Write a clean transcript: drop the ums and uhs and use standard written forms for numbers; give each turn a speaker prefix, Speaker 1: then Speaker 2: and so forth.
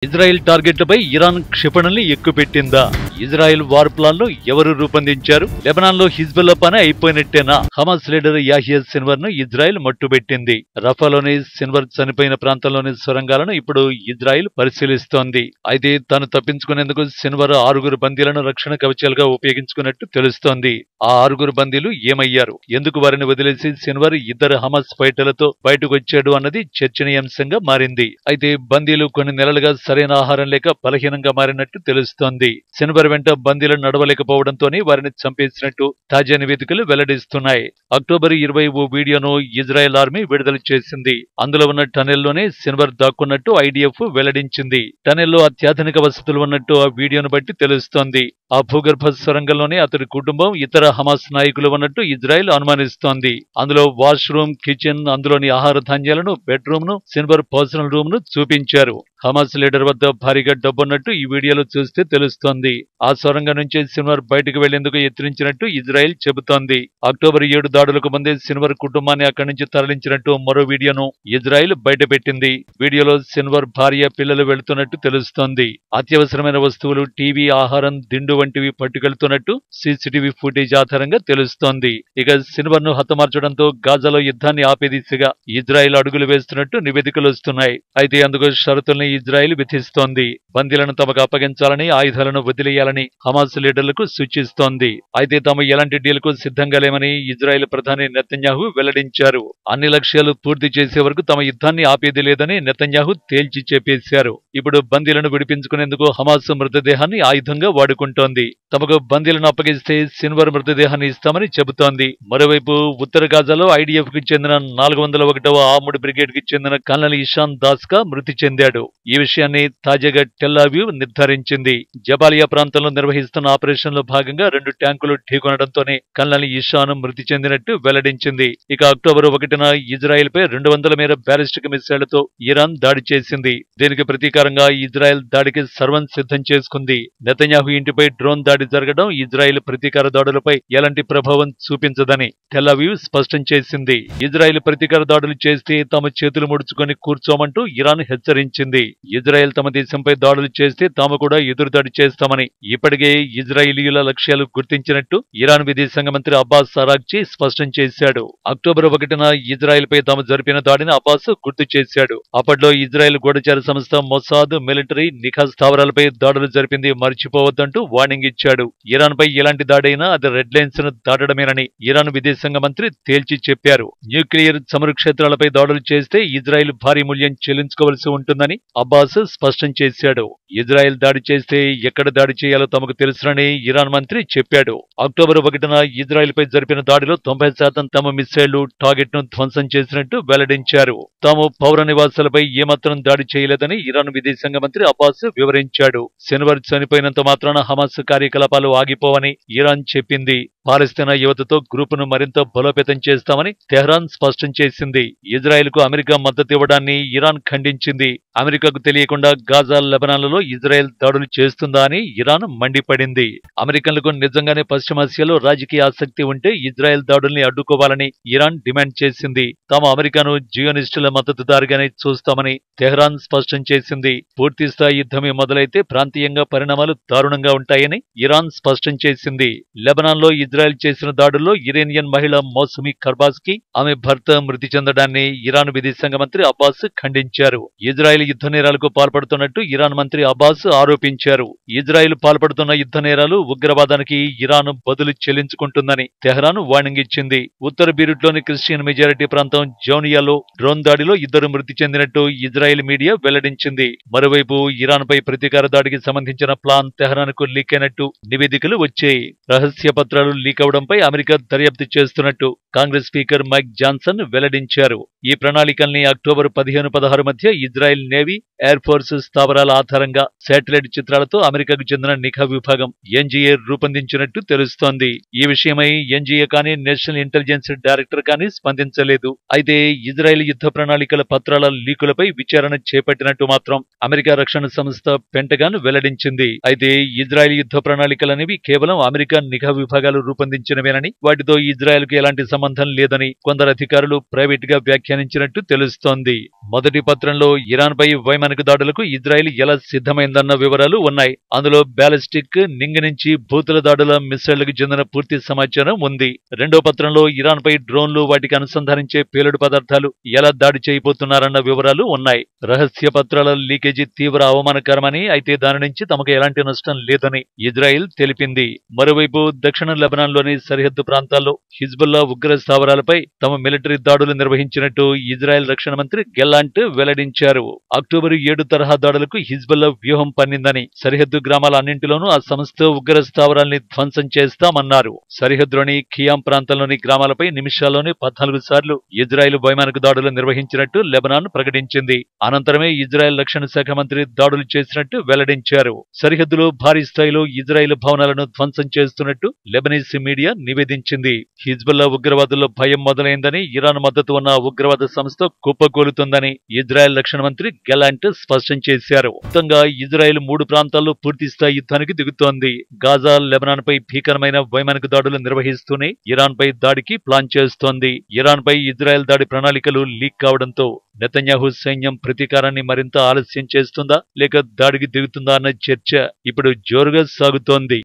Speaker 1: Israel టార్గెట్లపై Iran క్షిపణుల్ని ఎక్కుపెట్టిందా? ఇజ్రాయెల్ వార్ ప్లాన్ ను ఎవరు రూపొందించారు? లెబనాన్లో హిజ్బుల్లా పని అయిపోయినట్టేనా? హమాస్ లీడర్ యాహియా సిన్వర్ ను ఇజ్రాయెల్ మట్టుబెట్టింది. రఫాలోని సిన్వర్ చనిపోయిన ప్రాంతంలోని సొరంగాలను ఇప్పుడు ఇజ్రాయెల్ పరిశీలిస్తోంది. అయితే తాను తప్పించుకునేందుకు సిన్వర్ 6 బందీలను రక్షణ కవచాలుగా ఉపయోగించుకున్నట్టు తెలుస్తోంది. ఆ 6 బందీలు ఏమయ్యారు? ఎందుకు వారిని వదిలేసి సిన్వర్ 2 హమాస్ ఫైటర్లతో బయటకు వచ్చాడు అన్నది చర్చనీయాంశంగా మారింది. అయితే బందీలు కొన్ని నెలలుగా సరైన ఆహారం లేక బలహీనంగా మారినట్టు తెలుస్తోంది. సిన్వర్ వెంట బందీలు నడవలేకపోవడంతోనే వారిని చంపేసినట్టు తాజా నివేదికలు వెల్లడిస్తున్నాయి. అక్టోబర్ 20 ఓ వీడియోను ఇజ్రాయెల్ ఆర్మీ విడుదల చేసింది. అందులో ఉన్న టనెల్లోనే సిన్వర్ దాక్కున్నట్టు ఐడిఎఫ్ వెల్లడించింది. టనెల్లో అత్యాధునిక వసతులు ఉన్నట్టు ఆ వీడియోను బట్టి తెలుస్తోంది. ఆ భూగర్భ సొరంగంలోనే అతడి కుటుంబం, ఇతర హమాస్ నాయకులు ఉన్నట్టు ఇజ్రాయెల్ అనుమానిస్తోంది. అందులో వాష్రూమ్, కిచెన్, అందులోని ఆహార ధాన్యాలను, బెడ్రూమ్ ను, సిన్వర్ పర్సనల్ రూమ్ ను చూపించారు. హమాస్ లీడర్ వద్ద భారీగా డబ్బున్నట్టు ఈ వీడియోలో చూస్తే తెలుస్తోంది. ఆ సొరంగం నుంచి సిన్వర్ బయటకు వెళ్లేందుకు యత్నించినట్టు ఇజ్రాయెల్ చెబుతోంది. అక్టోబర్ 7 దాడులకు ముందే సిన్వర్ కుటుంబాన్ని అక్కడి నుంచి తరలించినట్టు మరో వీడియోను ఇజ్రాయెల్ బయటపెట్టింది. వీడియోలో సిన్వర్ భార్య, పిల్లలు వెళుతున్నట్టు తెలుస్తోంది. అత్యవసరమైన వస్తువులు, టీవీ, ఆహారం, దిండు వంటివి పట్టుకెళ్తున్నట్టు సీసీటీవీ ఫుటేజ్ ఆధారంగా తెలుస్తోంది. ఇక సిన్వర్ ను హతమార్చడంతో గాజాలో యుద్ధాన్ని ఆపే దిశగా ఇజ్రాయెల్ అడుగులు వేస్తున్నట్టు నివేదికలు వస్తున్నాయి. అయితే అందుకు షరతుల్ని ఇజ్రాయెల్ విధిస్తోంది. బందీలను తమకు అప్పగించాలని, ఆయుధాలను వదిలేయాలని హమాస్ లీడర్లకు సూచిస్తోంది. అయితే తాము ఎలాంటి డీల్కు సిద్ధంగా లేమని ఇజ్రాయెల్ ప్రధాని నెతన్యాహు వెల్లడించారు. అన్ని లక్ష్యాలు పూర్తి చేసే వరకు తమ యుద్ధాన్ని ఆపేది లేదని నెతన్యాహు తేల్చి చెప్పేశారు. ఇప్పుడు బందీలను విడిపించుకునేందుకు హమాస్ మృతదేహాన్ని ఆయుధంగా వాడుకుంటోంది. తమకు బందీలను అప్పగిస్తే సిన్వర్ మృతదేహాన్ని ఇస్తామని చెబుతోంది. మరోవైపు ఉత్తర గాజాలో ఐడిఎఫ్ కు చెందిన 401వ ఆర్మడ్ బ్రిగేడ్ కి చెందిన కల్నల్ ఇషాన్ దాస్కా మృతి చెందాడు. ఈ విషయాన్ని తాజాగా టెల్ అవీవ్ నిర్ధారించింది. జబాలియా ప్రాంతంలో నిర్వహిస్తున్న ఆపరేషన్లో భాగంగా 2 ట్యాంకులు ఢీకొనడంతోనే కల్నల్ ఇషాన్ మృతి చెందినట్టు వెల్లడించింది. ఇక అక్టోబర్ 1న ఇజ్రాయెల్ పై 200 మేర బ్యాలిస్టిక్ మిసైళ్లతో ఇరాన్ దాడి చేసింది. దీనికి ప్రతీకారంగా ఇజ్రాయెల్ దాడికి సర్వం సిద్ధం చేసుకుంది. నెతన్యాహు ఇంటిపై డ్రోన్ దాడి జరగడం ఇజ్రాయెల్ ప్రతీకార దాడులపై ఎలాంటి ప్రభావం చూపించదని టెల్ అవీవ్ స్పష్టం చేసింది. ఇజ్రాయెల్ ప్రతీకార దాడులు చేస్తే తమ చేతులు ముడుచుకొని కూర్చోమంటూ ఇరాన్ హెచ్చరించింది. ఇజ్రాయెల్ తమ దేశంపై దాడులు చేస్తే తాము కూడా ఎదురుదాడి చేస్తామని ఇప్పటికే ఇజ్రాయిలీయుల లక్ష్యాలు గుర్తించినట్టు ఇరాన్ విదేశాంగ మంత్రి అబ్బాస్ అరాగ్చి స్పష్టం చేశాడు. అక్టోబర్ 1న ఇజ్రాయెల్ పై తాము జరిపిన దాడిని అబ్బాస్ గుర్తు చేశాడు. అప్పట్లో ఇజ్రాయెల్ గూఢచార సంస్థ మొసాద్ మిలిటరీ నిఘా స్థావరాలపై దాడులు జరిపింది మర్చిపోవద్దంటూ వార్నింగ్ ఇచ్చాడు. ఇరాన్ పై ఎలాంటి దాడైనా అది రెడ్ లైన్స్ ను దాటడమేనని ఇరాన్ విదేశాంగ మంత్రి తేల్చి చెప్పారు. న్యూక్లియర్ చమురు క్షేత్రాలపై దాడులు చేస్తే ఇజ్రాయెల్ భారీ మూల్యం చెల్లించుకోవలసి ఉంటుందని అబ్బాస్ స్పష్టం చేశాడు. ఇజ్రాయెల్ దాడి చేస్తే ఎక్కడ దాడి చేయాలో తమకు తెలుసునని ఇరాన్ మంత్రి చెప్పాడు. అక్టోబర్ 1న ఇజ్రాయెల్ పై జరిపిన దాడిలో 90% తమ మిసైళ్లు టార్గెట్ ను ధ్వంసం చేసినట్టు వెల్లడించారు. తాము పౌర నివాసాలపై ఏమాత్రం దాడి చేయలేదని ఇరాన్ విదేశాంగ మంత్రి అబ్బాస్ వివరించాడు. సిన్వర్ చనిపోయినంత మాత్రాన హమాస్ కార్యకలాపాలు ఆగిపోవని ఇరాన్ చెప్పింది. పాలస్తీనా యువతతో గ్రూపును మరింత బలోపేతం చేస్తామని తెహ్రాన్ స్పష్టం చేసింది. ఇజ్రాయెల్ కు అమెరికా మద్దతు ఇవ్వడాన్ని ఇరాన్ ఖండించింది. అమెరికాకు తెలియకుండా గాజా, లెబనాన్లలో ఇజ్రాయెల్ దాడులు చేస్తుందా అని ఇరాన్ మండిపడింది. అమెరికన్లకు నిజంగానే పశ్చిమాసియాలో రాజకీయ ఆసక్తి ఉంటే ఇజ్రాయెల్ దాడుల్ని అడ్డుకోవాలని ఇరాన్ డిమాండ్ చేసింది. తాము అమెరికాను జియోనిస్టుల మద్దతుదారుగానే చూస్తామని తెహ్రాన్ స్పష్టం చేసింది. పూర్తిస్థాయి యుద్ధమే మొదలైతే ప్రాంతీయంగా పరిణామాలు దారుణంగా ఉంటాయని ఇరాన్ స్పష్టం చేసింది. లెబనాన్లో ఇజ్రాయెల్ చేసిన దాడుల్లో ఇరానియన్ మహిళ మౌసమీ కర్బాజ్కి, ఆమె భర్త మృతి చెందడాన్ని ఇరాన్ విదేశాంగ మంత్రి అబ్బాస్ ఖండించారు. ఇజ్రాయెల్ యుద్ధ నేరాలకు పాల్పడుతున్నట్టు ఇరాన్ మంత్రి అబ్బాస్ ఆరోపించారు. ఇజ్రాయెల్ పాల్పడుతున్న యుద్ధ నేరాలు, ఉగ్రవాదానికి ఇరాన్ బదులు చెల్లించుకుంటుందని తెహ్రాన్ వార్నింగ్ ఇచ్చింది. ఉత్తర బీరుట్లోని క్రిస్టియన్ మెజారిటీ ప్రాంతం జౌనియాలో డ్రోన్ దాడిలో 2 మృతి చెందినట్టు ఇజ్రాయెల్ మీడియా వెల్లడించింది. మరోవైపు ఇరాన్ పై ప్రతీకార దాడికి సంబంధించిన ప్లాన్ తెహ్రాన్ కు లీక్ అయినట్టు నివేదికలు వచ్చాయి. రహస్య పత్రాలు లీక్ అవడంపై అమెరికా దర్యాప్తు చేస్తున్నట్టు కాంగ్రెస్ స్పీకర్ మైక్ జాన్సన్ వెల్లడించారు. ఈ ప్రణాళికల్ని అక్టోబర్ 15-16 మధ్య ఇజ్రాయెల్ నేవీ, ఎయిర్ ఫోర్స్ స్థావరాల ఆధారంగా శాటిలైట్ చిత్రాలతో అమెరికాకు చెందిన నిఘా విభాగం ఎన్జీఏ రూపొందించినట్టు తెలుస్తోంది. ఈ విషయమై ఎన్జీఏ కానీ, నేషనల్ ఇంటెలిజెన్స్ డైరెక్టర్ కానీ స్పందించలేదు. అయితే ఇజ్రాయెల్ యుద్ధ ప్రణాళికల పత్రాల లీకులపై విచారణ చేపట్టినట్టు మాత్రం అమెరికా రక్షణ సంస్థ పెంటగాన్ వెల్లడించింది. అయితే ఇజ్రాయెల్ యుద్ధ ప్రణాళికలనేవి కేవలం అమెరికా నిఘా విభాగాలు రూపొందించినవేనని, వాటితో ఇజ్రాయెల్కు ఎలాంటి సంబంధం లేదని కొందరు అధికారులు ప్రైవేట్ గా వ్యాఖ్యానించినట్టు తెలుస్తోంది. మొదటి పత్రంలో ఇరాన్పై వైమానిక దాడులకు ఇజ్రాయెల్ ఎలా సిద్ధమైందన్న వివరాలు ఉన్నాయి. అందులో బ్యాలిస్టిక్, నింగి నుంచి భూతుల దాడుల మిస్సైళ్లకు చెందిన పూర్తి సమాచారం ఉంది. రెండో పత్రంలో ఇరాన్పై డ్రోన్లు, వాటికి అనుసంధానించే పేలుడు పదార్థాలు ఎలా దాడి చేయబోతున్నారన్న వివరాలు ఉన్నాయి. రహస్య పత్రాల లీకేజీ తీవ్ర అవమానకరమని, అయితే దాని నుంచి తమకు ఎలాంటి నష్టం లేదని ఇజ్రాయెల్ తెలిపింది. మరోవైపు దక్షిణ లెబనాన్లోని సరిహద్దు ప్రాంతాల్లో హిజ్బుల్లా ఉగ్ర స్థావరాలపై తమ మిలిటరీ దాడులు నిర్వహించినట్టు ఇజ్రాయెల్ రక్షణ మంత్రి గెల్లాంట్ వెల్లడించారు. అక్టోబర్ 7 తరహా దాడులకు హిజ్బుల్లా వ్యూహం పన్నిందని, సరిహద్దు గ్రామాల అన్నింటిలోనూ ఆ సంస్థ ఉగ్ర స్థావరాల్ని ధ్వంసం చేస్తామన్నారు. సరిహద్దులోని ఖియాం ప్రాంతంలోని గ్రామాలపై నిమిషాల్లోనే 14 సార్లు ఇజ్రాయెల్ వైమానిక దాడులు నిర్వహించినట్టు లెబనాన్ ప్రకటించింది. అనంతరమే ఇజ్రాయెల్ రక్షణ శాఖ మంత్రి దాడులు చేసినట్టు వెల్లడించారు. సరిహద్దులో భారీ స్థాయిలో ఇజ్రాయెల్ భవనాలను ధ్వంసం చేస్తున్నట్టు లెబనీస్ మీడియా నివేదించింది. హిజ్బుల్లా ఉగ్రవాదుల్లో భయం మొదలైందని, ఇరాన్ మద్దతు ఉన్న ఉగ్రవాద సంస్థ కుప్పకూలుతుందని ఇజ్రాయెల్ రక్షణ మంత్రి గెలాంట్ స్పష్టం చేశారు. మొత్తంగా ఇజ్రాయెల్ 3 ప్రాంతాల్లో పూర్తిస్థాయి యుద్ధానికి దిగుతోంది. గాజా, లెబనాన్ పై భీకరమైన వైమానిక దాడులు నిర్వహిస్తూనే ఇరాన్ పై దాడికి ప్లాన్ చేస్తోంది. ఇరాన్ పై ఇజ్రాయెల్ దాడి ప్రణాళికలు లీక్ కావడంతో నెతన్యాహు సైన్యం ప్రతీకారాన్ని మరింత ఆలస్యం చేస్తుందా లేక దాడికి దిగుతుందా అన్న చర్చ ఇప్పుడు జోరుగా సాగుతోంది.